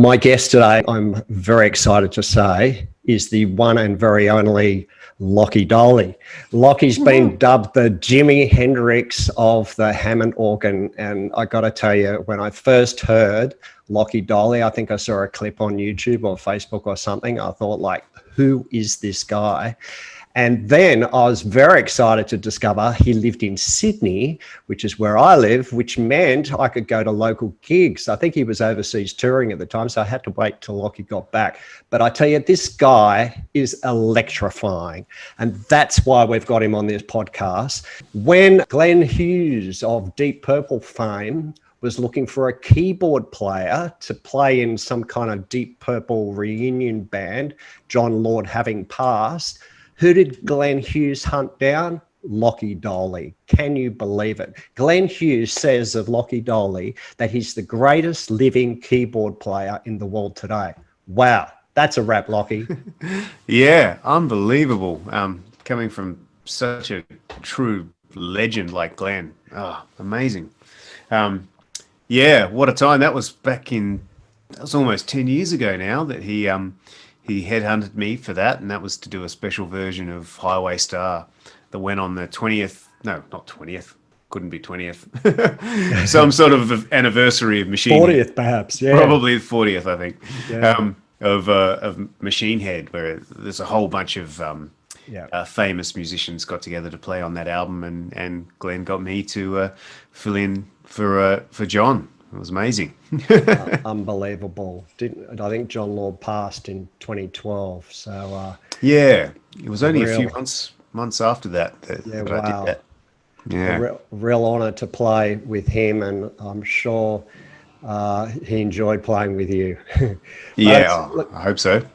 My guest today, I'm very excited to say, is the one and very only Lachy Doley. Lachy's been dubbed the Jimi Hendrix of the Hammond organ. And I got to tell you, when I first heard Lachy Doley, I think I saw a clip on YouTube or Facebook or something. I thought, like, who is this guy? And then I was very excited to discover he lived in Sydney, which is where I live, which meant I could go to local gigs. I think he was overseas touring at the time, so I had to wait till Lachy got back. But I tell you, this guy is electrifying. And that's why we've got him on this podcast. When Glenn Hughes of Deep Purple fame was looking for a keyboard player to play in some kind of Deep Purple reunion band, John Lord having passed, who did Glenn Hughes hunt down? Lachy Doley. Can you believe it? Glenn Hughes says of Lachy Doley that he's the greatest living keyboard player in the world today. Wow, that's a wrap, Lachy. Yeah, unbelievable. Coming from such a true legend like Glenn. Oh, amazing. Yeah, what a time. That was almost 10 years ago now that he headhunted me for that, and that was to do a special version of Highway Star that went on the 20th, no, not 20th, couldn't be 20th, some sort of anniversary of Machine 40th Head. perhaps, yeah. Probably the 40th, I think, Yeah. of Machine Head, where there's a whole bunch of famous musicians got together to play on that album, and Glenn got me to fill in for John. It was amazing. Unbelievable. I think John Lord passed in 2012. So yeah, it was only a few months after that I did that. Yeah, real honor to play with him, and I'm sure he enjoyed playing with you. I hope so.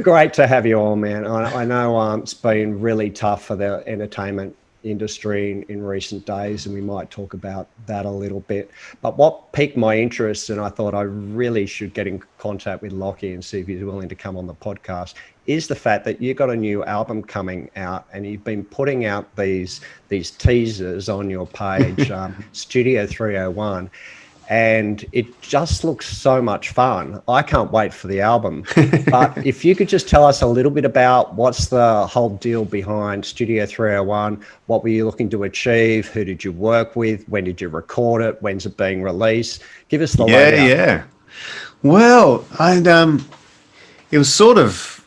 Great to have you on, man. I know it's been really tough for the entertainment industry in recent days, and we might talk about that a little bit. But what piqued my interest, and I thought I really should get in contact with Lachy and see if he's willing to come on the podcast, is the fact that you've got a new album coming out, and you've been putting out these teasers on your page, Studio 301. And it just looks so much fun. I can't wait for the album. But if you could just tell us a little bit about what's the whole deal behind Studio 301, what were you looking to achieve, who did you work with, when did you record it, when's it being released? Give us the lowdown. Yeah. Well, it was sort of,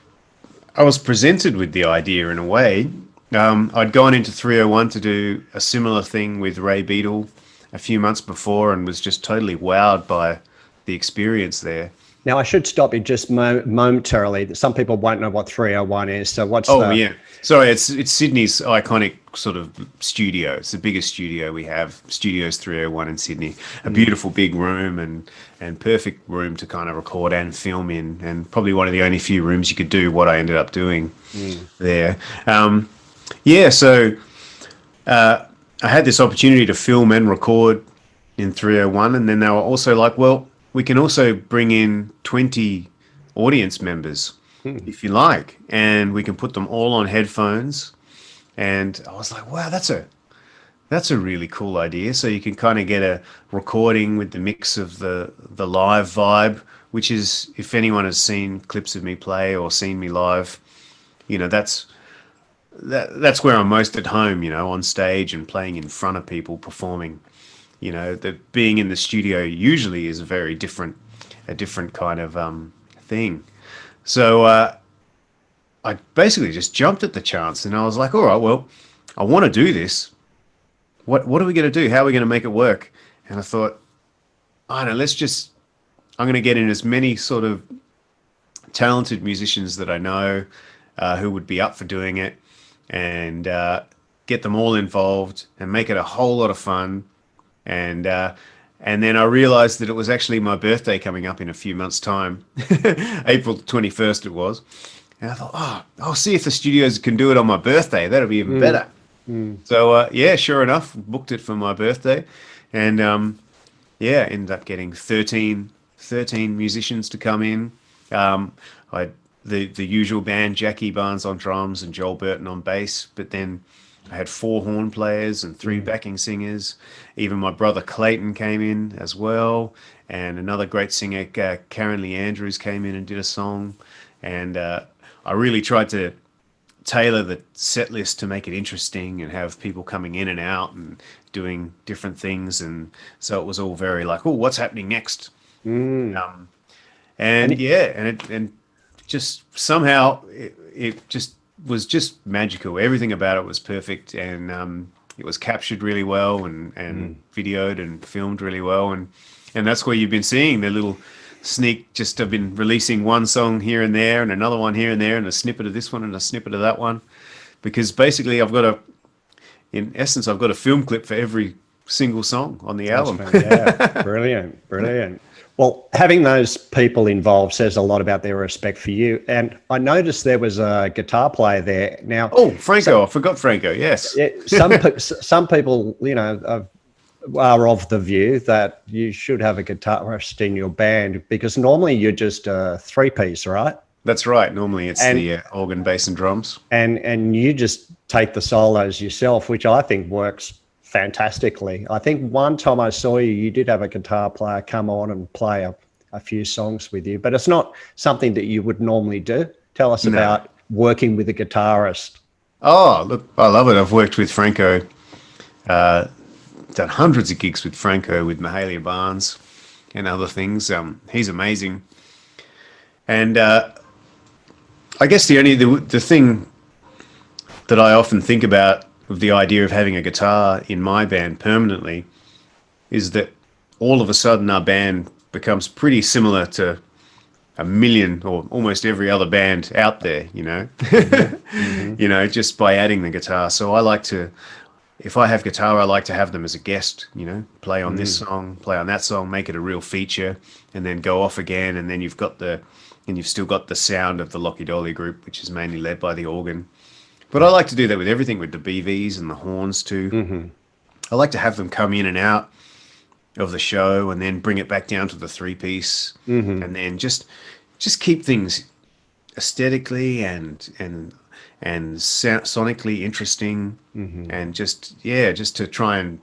I was presented with the idea in a way. I'd gone into 301 to do a similar thing with Ray Beadle a few months before, and was just totally wowed by the experience there. Now, I should stop you just momentarily. Some people won't know what 301 is. So what's yeah. Sorry, it's Sydney's iconic sort of studio. It's the biggest studio we have, Studios 301 in Sydney. A beautiful big room and perfect room to kind of record and film in, and probably one of the only few rooms you could do what I ended up doing there. So I had this opportunity to film and record in 301, and then they were also like, well, we can also bring in 20 audience members if you like, and we can put them all on headphones. And I was like, wow, that's a really cool idea. So you can kind of get a recording with the mix of the live vibe, which is, if anyone has seen clips of me play or seen me live, that's where I'm most at home, on stage and playing in front of people, performing. That being in the studio usually is a different kind of thing. So I basically just jumped at the chance, and I was like, all right, well, I want to do this. What are we going to do? How are we going to make it work? And I thought, I don't know, I'm going to get in as many sort of talented musicians that I know who would be up for doing it, and get them all involved and make it a whole lot of fun. And then I realized that it was actually my birthday coming up in a few months' time. April 21st it was. And I thought, I'll see if the studios can do it on my birthday. That'll be even better. So, sure enough, booked it for my birthday. And, ended up getting 13 musicians to come in. The usual band, Jackie Barnes on drums and Joel Burton on bass. But then I had 4 horn players and 3 backing singers. Even my brother Clayton came in as well, and another great singer, Karen Lee Andrews, came in and did a song. And I really tried to tailor the set list to make it interesting and have people coming in and out and doing different things. And so it was all very like, oh, what's happening next? Um, And and yeah, and just somehow it just was just magical. Everything about it was perfect, and it was captured really well and videoed and filmed really well, and that's where you've been seeing the little sneak. Just I've been releasing one song here and there, and another one here and there, and a snippet of this one and a snippet of that one, because basically in essence, I've got a film clip for every single song on the album. yeah, brilliant, brilliant. Well, having those people involved says a lot about their respect for you. And I noticed there was a guitar player there. Now, Oh, Franco! I forgot Franco. Yes. yeah, some people, you know, are of the view that you should have a guitarist in your band because normally you're just a 3-piece, right? That's right. Normally it's the organ, bass, and drums. And you just take the solos yourself, which I think works fantastically. I think one time I saw you, you did have a guitar player come on and play a few songs with you, but it's not something that you would normally do. Tell us about working with a guitarist. Oh, look, I love it. I've worked with Franco, done hundreds of gigs with Franco, with Mahalia Barnes and other things. He's amazing. And I guess the thing that I often think about with the idea of having a guitar in my band permanently is that all of a sudden our band becomes pretty similar to a million or almost every other band out there, you know, you know, just by adding the guitar. So I like to, if I have guitar, I like to have them as a guest, you know, play on this song, play on that song, make it a real feature, and then go off again. And then you've still got the sound of the Lachy Doley group, which is mainly led by the organ. But I like to do that with everything, with the BVs and the horns too. I like to have them come in and out of the show and then bring it back down to the 3-piece, and then just keep things aesthetically and sonically interesting, and just to try and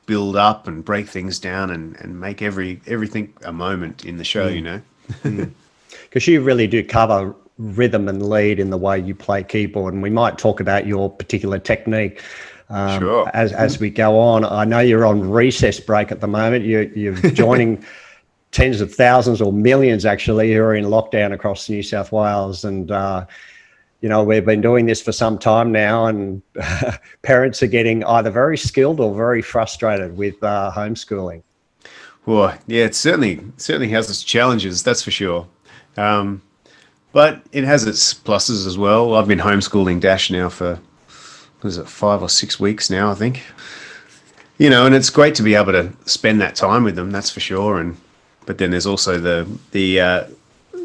build up and break things down and make everything a moment in the show, you know. Because you really do cover rhythm and lead in the way you play keyboard, and we might talk about your particular technique Sure. as we go on. I know you're on recess break at the moment. You're joining tens of thousands or millions actually who are in lockdown across New South Wales, and you know, we've been doing this for some time now, and parents are getting either very skilled or very frustrated with homeschooling. Well, yeah, it certainly has its challenges, that's for sure. But it has its pluses as well. I've been homeschooling Dash now for, what is it, 5 or 6 weeks now, I think. You know, and it's great to be able to spend that time with them, that's for sure. But then there's also the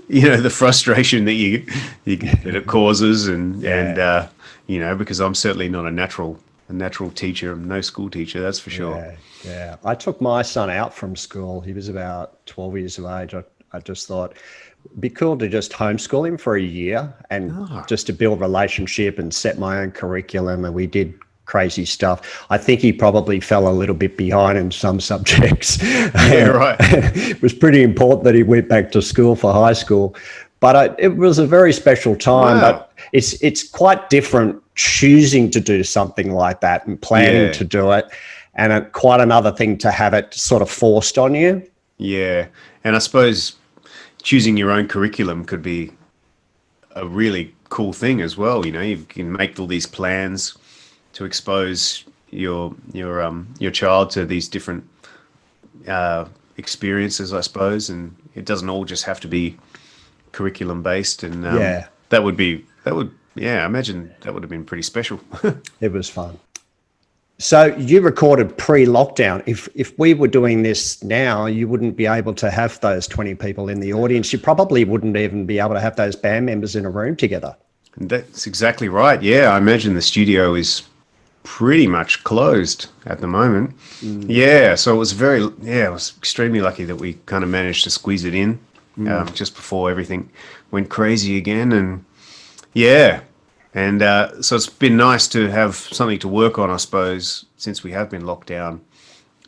you know, the frustration that that it causes, and you know, because I'm certainly not a natural teacher. I'm no school teacher, that's for sure. Yeah. I took my son out from school. He was about 12 years of age. I just thought it'd be cool to just homeschool him for a year and just to build relationship and set my own curriculum. And we did crazy stuff. I think he probably fell a little bit behind in some subjects. Yeah, right. It was pretty important that he went back to school for high school. But it was a very special time. Wow. But it's quite different choosing to do something like that and planning to do it. And quite another thing to have it sort of forced on you. Yeah. And I suppose choosing your own curriculum could be a really cool thing as well. You know, you can make all these plans to expose your child to these different experiences, I suppose, and it doesn't all just have to be curriculum based. And I imagine that would have been pretty special. It was fun. So you recorded pre-lockdown. If we were doing this now, you wouldn't be able to have those 20 people in the audience. You probably wouldn't even be able to have those band members in a room together. That's exactly right. Yeah, I imagine the studio is pretty much closed at the moment. Yeah, so it was I was extremely lucky that we kind of managed to squeeze it in just before everything went crazy again. And yeah, And so it's been nice to have something to work on, I suppose, since we have been locked down,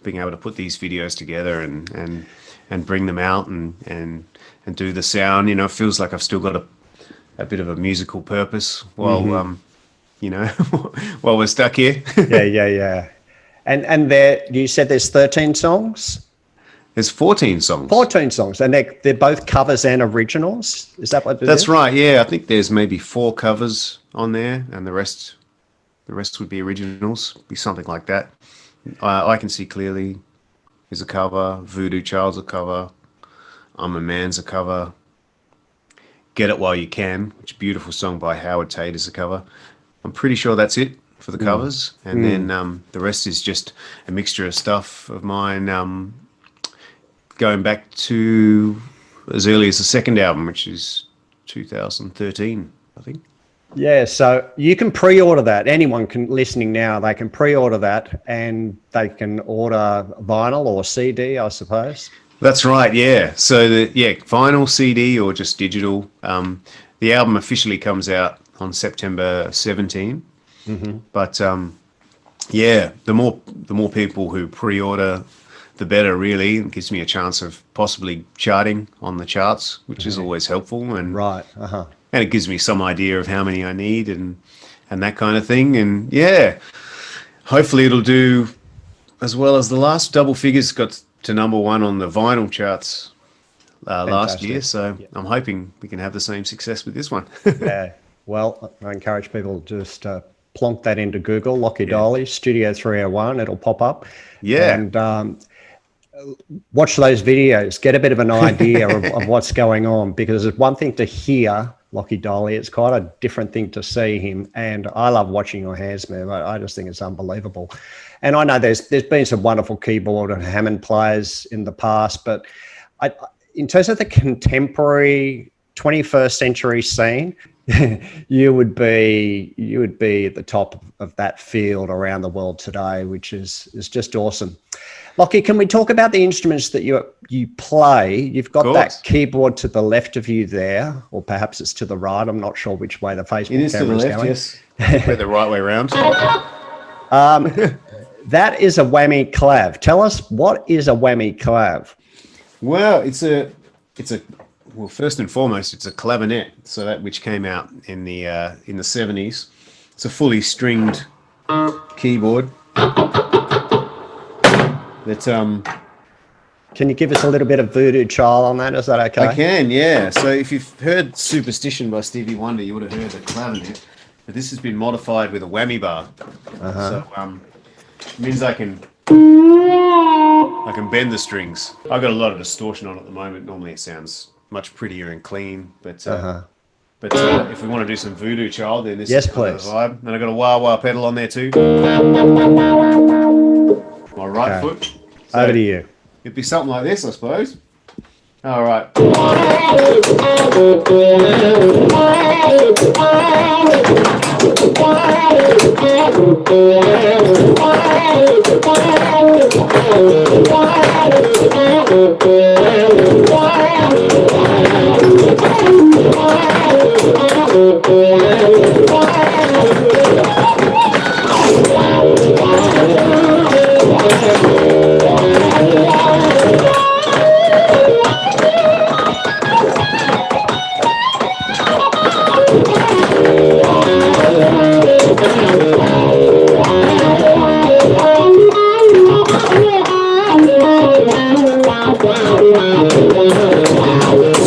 being able to put these videos together and bring them out and do the sound. You know, it feels like I've still got a bit of a musical purpose while you know, while we're stuck here. Yeah. And there, you said there's 13 songs? There's 14 songs. 14 songs, and they're both covers and originals? Is that what it is? That's right, yeah. I think there's maybe 4 covers on there, and the rest would be originals, be something like that. I Can See Clearly is a cover, Voodoo Child's a cover, I'm a Man's a cover, Get It While You Can, which is a beautiful song by Howard Tate, is a cover. I'm pretty sure that's it for the covers, and then the rest is just a mixture of stuff of mine, going back to as early as the second album, which is 2013, I think. Yeah, so you can pre-order that. Anyone can listening now, they can pre-order that, and they can order vinyl or CD, I suppose. That's right, yeah. So vinyl, CD, or just digital. The album officially comes out on September 17. But yeah, the more people who pre-order, the better, really. It gives me a chance of possibly charting on the charts, which is always helpful. And Right. and it gives me some idea of how many I need and that kind of thing. And yeah, hopefully it'll do as well as the last. Double Figures got to #1 on the vinyl charts last year, so I'm hoping we can have the same success with this one. Yeah. Well, I encourage people to just plonk that into Google, Lachy Doley, Studio 301, it'll pop up. Yeah. And watch those videos, get a bit of an idea of what's going on, because it's one thing to hear Lachy Doley, it's quite a different thing to see him. And I love watching your hands move. I just think it's unbelievable. And I know there's been some wonderful keyboard and Hammond players in the past, but in terms of the contemporary 21st century scene, you would be at the top of that field around the world today, which is just awesome. Lachy, can we talk about the instruments that you play? You've got that keyboard to the left of you there, or perhaps it's to the right. I'm not sure which way the Facebook camera is going. Yes. We're the right way around. That is a whammy clav. Tell us, what is a whammy clav? Well, well, first and foremost, it's a clavinet. So that which came out in the 70s. It's a fully stringed keyboard. That Can you give us a little bit of Voodoo Child on that? Is that okay? I can, yeah. So if you've heard Superstition by Stevie Wonder, you would have heard the clavinet. But this has been modified with a whammy bar. So it means I can bend the strings. I've got a lot of distortion on at the moment. Normally it sounds much prettier and clean, but if we want to do some Voodoo Child, then this is kind of the vibe. And I've got a wah-wah pedal on there too. My right foot. So over to you. It'd be something like this, I suppose. All right.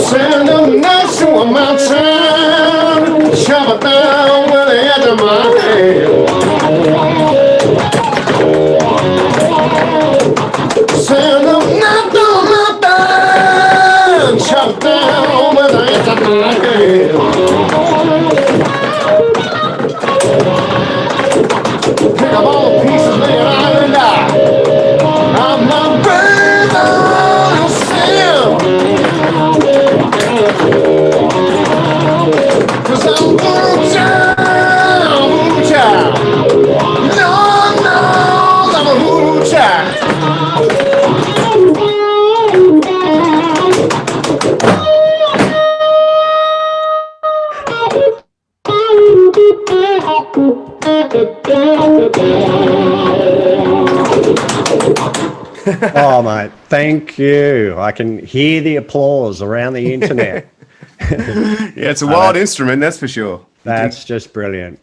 Send them nuts to a mountain, shove it down with the edge of my hand. Send them nuts to a mountain, shove it down with the edge of my hand. Pick up all the pieces, lay it out and die. I'm not brave on sin. Cause I'm going down Oh, mate, thank you. I can hear the applause around the internet. Yeah, it's a wild instrument, that's for sure. That's just brilliant.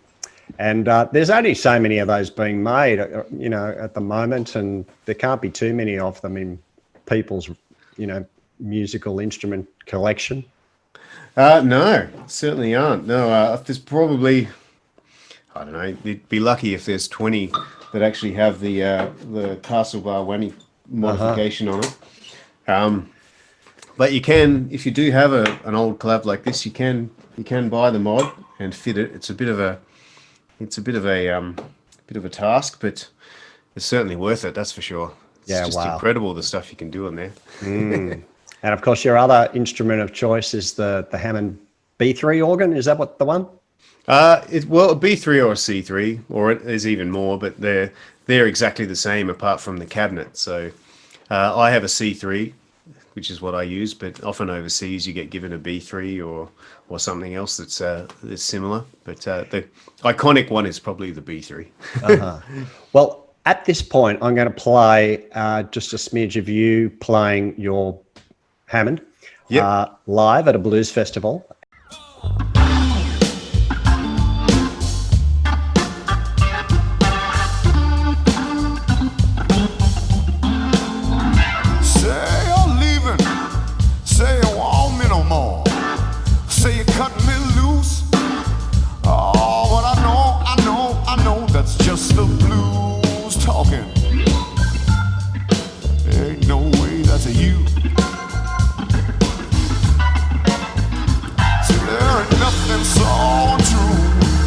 And there's only so many of those being made, at the moment, and there can't be too many of them in people's, musical instrument collection. No, certainly aren't. No, there's probably, I don't know, you'd be lucky if there's 20 that actually have the Castlebar whammy modification on it. But you can, if you do have an old clav like this, you can buy the mod and fit it. It's a bit of a task, but it's certainly worth it. That's for sure. It's just incredible the stuff you can do on there. And of course, your other instrument of choice is the Hammond B3 organ. Is that what the one? A B3 or a C3, or there's even more, but they're exactly the same apart from the cabinet. So I have a C3, which is what I use, but often overseas you get given a B3 or something else that's similar. But the iconic one is probably the B3. Well, at this point, I'm going to play just a smidge of you playing your Hammond live at a blues festival. Just the blues talking. Ain't no way that's a you. So there ain't nothing so true.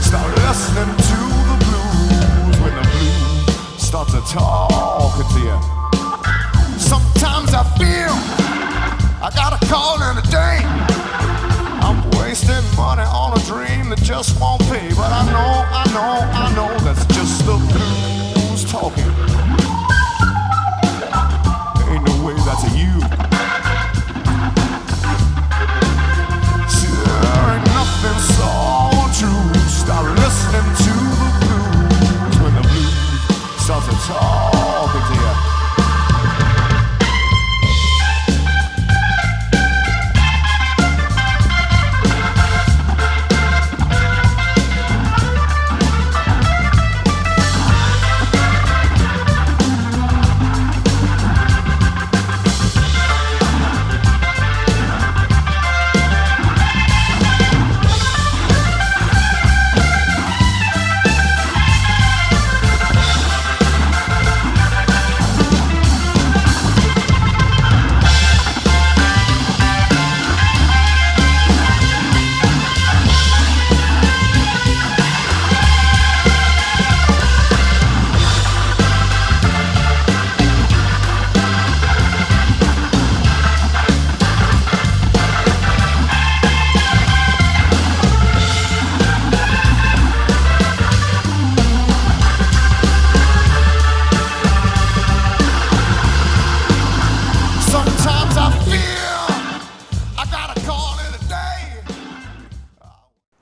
Start listening to the blues when the blues start to talking to you. Sometimes I feel I gotta call in a day. I'm wasting money on a dream that just won't pay. But I know that's just the blues talking. Ain't no way that's a you. See, there ain't nothing so true. Start listening to the blues when the blues start to talking to you.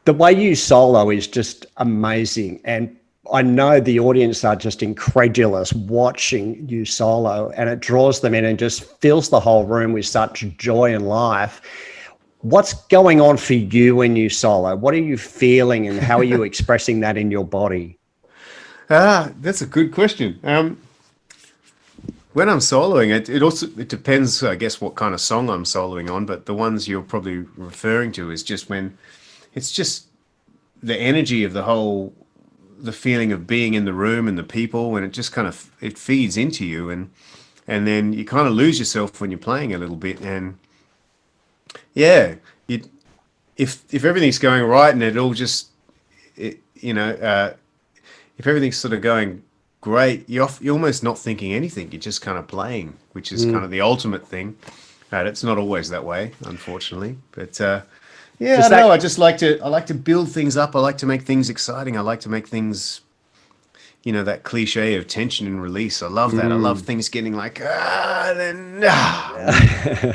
The way you solo is just amazing. And I know the audience are just incredulous watching you solo, and it draws them in and just fills the whole room with such joy and life. What's going on for you when you solo? What are you feeling and how are you expressing that in your body? That's a good question. When I'm soloing, it depends, I guess, what kind of song I'm soloing on, but the ones you're probably referring to is just when it's just the energy of the feeling of being in the room and the people, and it just kind of, it feeds into you, and then you kind of lose yourself when you're playing a little bit. And yeah, if everything's going right and it all just, if everything's sort of going great, you're almost not thinking anything. You're just kind of playing, which is kind of the ultimate thing. It's not always that way, unfortunately, but yeah, I know. I like to build things up. I like to make things exciting. I like to make things, that cliche of tension and release. I love that. I love things getting like, then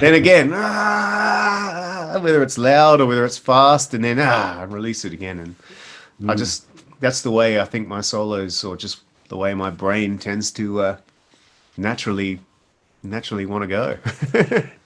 again, whether it's loud or whether it's fast, and then, and release it again. And that's the way I think my solos, or just the way my brain tends to naturally want to go.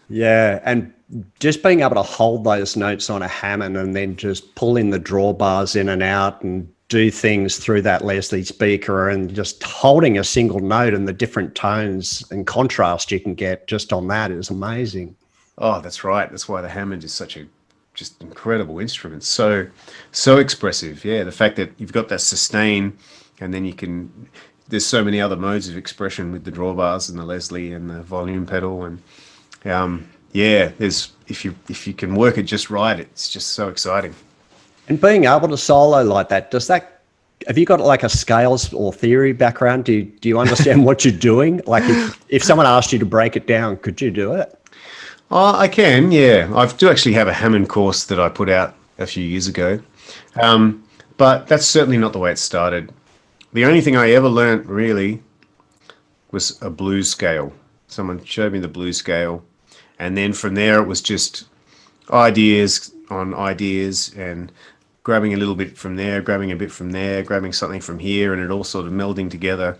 Yeah, and just being able to hold those notes on a Hammond and then just pull in the drawbars in and out and do things through that Leslie speaker, and just holding a single note and the different tones and contrast you can get just on that is amazing. Oh, that's right. That's why the Hammond is such a just incredible instrument. So expressive. Yeah, the fact that you've got that sustain, and then there's so many other modes of expression with the drawbars and the Leslie and the volume pedal, and there's if you can work it just right, it's just so exciting. And being able to solo like that, have you got like a scales or theory background? Do you understand what you're doing? Like if someone asked you to break it down, could you do it? Oh, I can, yeah. I do actually have a Hammond course that I put out a few years ago, but that's certainly not the way it started. The only thing I ever learnt really was a blues scale. Someone showed me the blues scale, and then from there it was just ideas on ideas, and grabbing a little bit from there, grabbing a bit from there, grabbing something from here, and it all sort of melding together.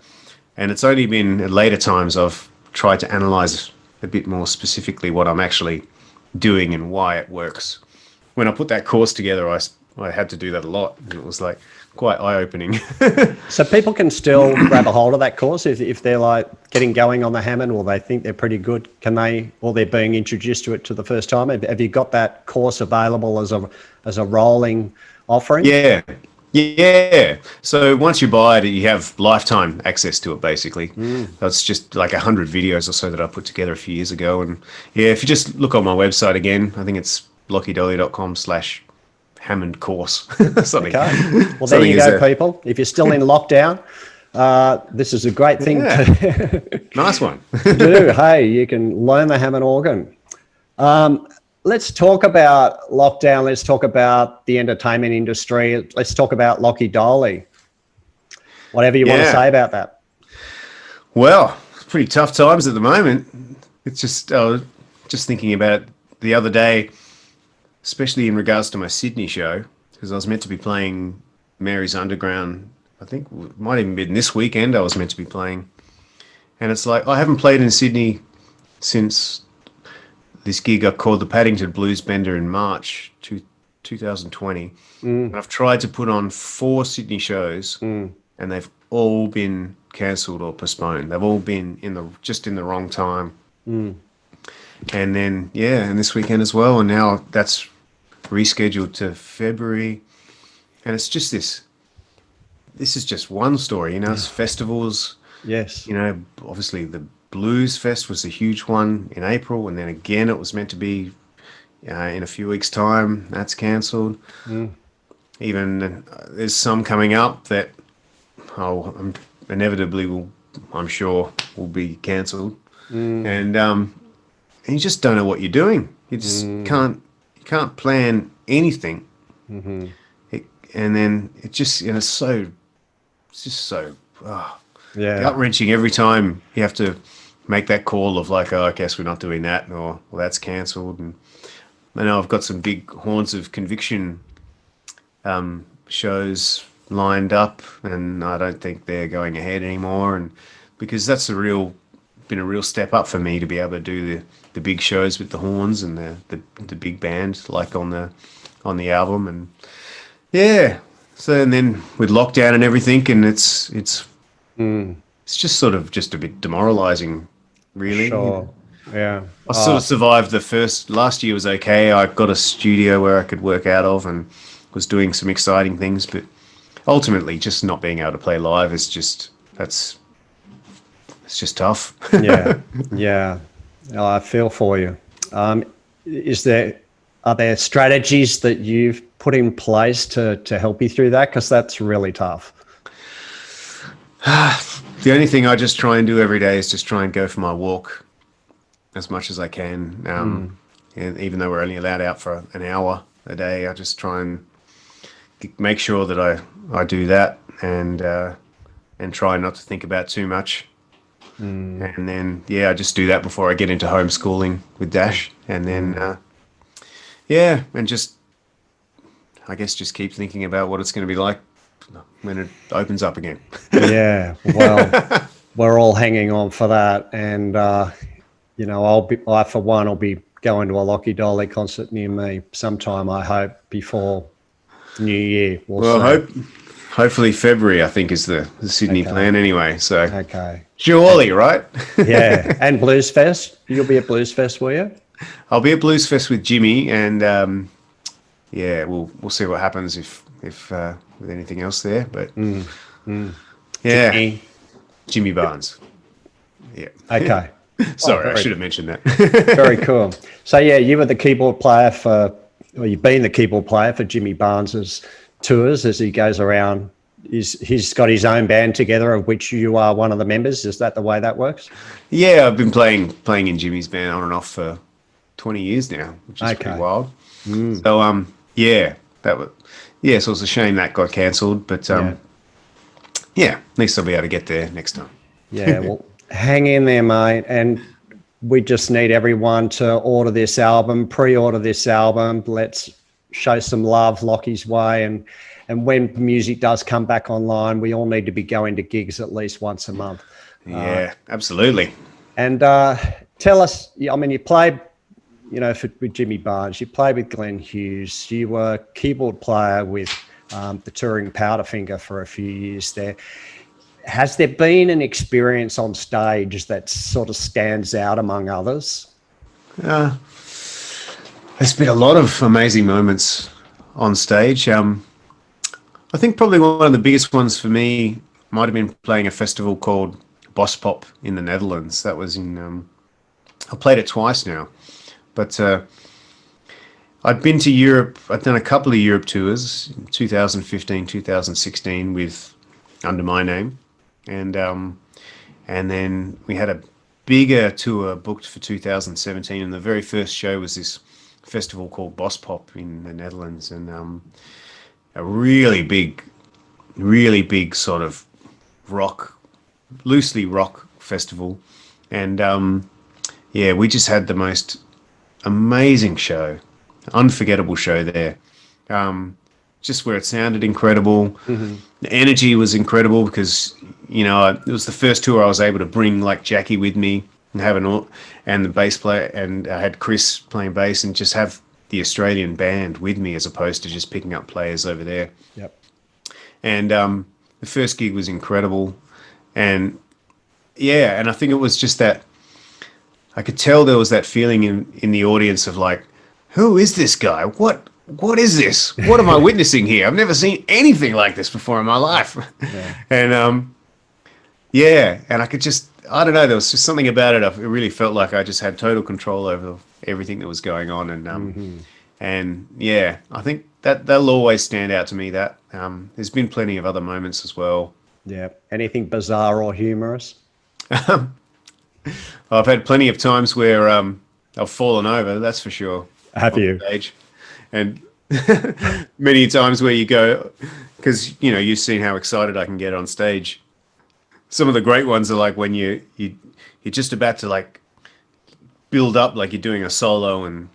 And it's only been at later times I've tried to analyze a bit more specifically what I'm actually doing and why it works. When I put that course together, I had to do that a lot, and it was like quite eye-opening. So people can still grab a hold of that course if they're like getting going on the Hammond, or they think they're pretty good. Can they, or they're being introduced to it for the first time? Have you got that course available as a rolling offering? Yeah. So once you buy it, you have lifetime access to it, basically. That's just like 100 videos or so that I put together a few years ago. And yeah, if you just look on my website again, I think it's lachydoley.com/Hammond Course. Something. Okay. Well, there you go, people. If you're still in lockdown, this is a great thing to nice one. do. Hey, you can learn the Hammond organ. Let's talk about lockdown. Let's talk about the entertainment industry. Let's talk about Lachy Doley. Whatever you want to say about that. Well, it's pretty tough times at the moment. It's just, I was just thinking about it the other day, especially in regards to my Sydney show, because I was meant to be playing Mary's Underground. I think it might even been this weekend I was meant to be playing. And it's like, I haven't played in Sydney since this gig I called the Paddington Blues Bender in March 2020. And I've tried to put on 4 Sydney shows, and they've all been cancelled or postponed. They've all been in the wrong time. And then, and this weekend as well. And now that's rescheduled to February. And it's just this is just one story, it's festivals. Yes. Obviously the Blues Fest was a huge one in April, and then again it was meant to be in a few weeks' time. That's cancelled. Even there's some coming up that inevitably I'm sure will be cancelled. And you just don't know what you're doing. You just can't plan anything. And then it's just so gut-wrenching every time you have to make that call of like, I guess we're not doing that, or well, that's cancelled. And I know I've got some big Horns of Conviction shows lined up, and I don't think they're going ahead anymore. And because that's been a real step up for me to be able to do the big shows with the horns and the big band like on the album. And so and then with lockdown and everything, and it's just sort of just a bit demoralizing, really. Sure. Yeah. I sort of survived last year was okay. I got a studio where I could work out of and was doing some exciting things, but ultimately just not being able to play live is just, it's just tough. Yeah. Oh, I feel for you. Are there strategies that you've put in place to help you through that? Because that's really tough. The only thing I just try and do every day is just try and go for my walk as much as I can. And even though we're only allowed out for an hour a day, I just try and make sure that I do that and try not to think about too much. And then, I just do that before I get into homeschooling with Dash. And then, and just, I guess, just keep thinking about what it's going to be like when it opens up again. Yeah, well, we're all hanging on for that, and you know, I for one, will be going to a Lachy Doley concert near me sometime. I hope before the New Year. We'll Well, see. hopefully February, I think, is the Sydney Okay. plan anyway. So Okay. surely, right? Yeah, and Blues Fest. You'll be at Blues Fest, will you? I'll be at Blues Fest with Jimmy, and yeah, we'll see what happens if with anything else there. But yeah, Jimmy. Jimmy Barnes. Yeah. Okay. Sorry, I very- should have mentioned that. Very cool. So yeah, you were the keyboard player you've been the keyboard player for Jimmy Barnes's tours as he goes around. He's got his own band together, of which you are one of the members. Is that the way that works? Yeah, I've been playing in Jimmy's band on and off for 20 years now, which is pretty wild. So yeah, so it's a shame that got cancelled, but yeah, at least I'll be able to get there next time. Yeah, well, hang in there, mate. And we just need everyone to order this album, pre-order this album. Let's show some love Lochy's way. And when music does come back online, we all need to be going to gigs at least once a month. Yeah, absolutely. And tell us, I mean, you played, you know, with Jimmy Barnes, you played with Glenn Hughes, you were a keyboard player with the touring Powderfinger for a few years there. Has there been an experience on stage that sort of stands out among others? There's been a lot of amazing moments on stage. I think probably one of the biggest ones for me might have been playing a festival called Boss Pop in the Netherlands. That was in, I played it twice now, but I'd been to Europe. I'd done a couple of Europe tours in 2015, 2016 under my name. And then we had a bigger tour booked for 2017, and the very first show was this festival called Boss Pop in the Netherlands, and a really big sort of loosely rock festival. And yeah, we just had the most amazing show, unforgettable show there. Just where it sounded incredible. Mm-hmm. The energy was incredible because, you know, it was the first tour I was able to bring like Jackie with me and the bass player, and I had Chris playing bass, and just have the Australian band with me as opposed to just picking up players over there. Yep. And the first gig was incredible. And yeah, and I think it was just that I could tell there was that feeling in the audience of like, who is this guy? What is this? What am I witnessing here? I've never seen anything like this before in my life. Yeah. And yeah, and I could just, I don't know, there was just something about it. It really felt like I just had total control over everything that was going on. And and yeah, I think that'll always stand out to me. That there's been plenty of other moments as well. Yeah. Anything bizarre or humorous? I've had plenty of times where I've fallen over, that's for sure. Have you? Stage. And many times where you go, because, you know, you've seen how excited I can get on stage. Some of the great ones are like when you're just about to like build up, like you're doing a solo and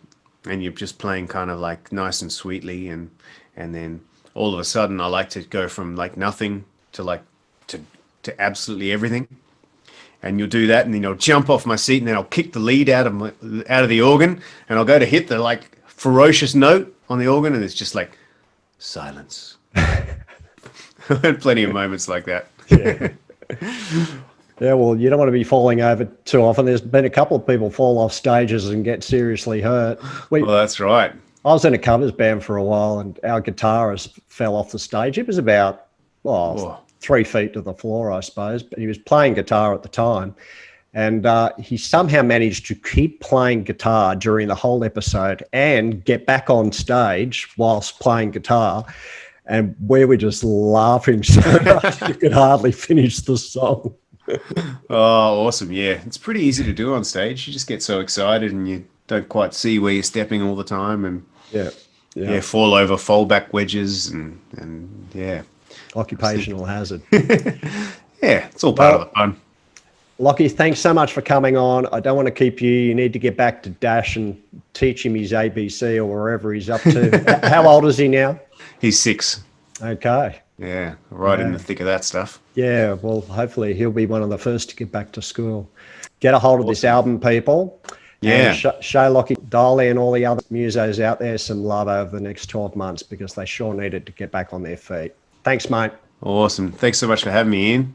you're just playing kind of like nice and sweetly, and then all of a sudden I like to go from like nothing to like to absolutely everything. And you'll do that, and then I'll jump off my seat, and then I'll kick the lead out of the organ, and I'll go to hit the like ferocious note on the organ, and it's just like silence. I had plenty of moments like that. Yeah. Yeah, well, you don't want to be falling over too often. There's been a couple of people fall off stages and get seriously hurt. Well, that's right. I was in a covers band for a while, and our guitarist fell off the stage. It was about 3 feet to the floor, I suppose, but he was playing guitar at the time. And he somehow managed to keep playing guitar during the whole episode and get back on stage whilst playing guitar. And we were just laughing so much you could hardly finish the song. Oh, awesome. Yeah, it's pretty easy to do on stage. You just get so excited and you don't quite see where you're stepping all the time. And yeah, fall over, fall back wedges and yeah. Occupational hazard. Yeah, it's all part of the fun. Lachy, thanks so much for coming on. I don't want to keep you. You need to get back to Dash and teach him his ABC or wherever he's up to. How old is he now? He's 6. Okay. Yeah, right in the thick of that stuff. Yeah, well, hopefully he'll be one of the first to get back to school. Get a hold of this album, people. Yeah. And show Lachy Doley and all the other musos out there some love over the next 12 months because they sure needed to get back on their feet. Thanks, mate. Awesome. Thanks so much for having me, Ian.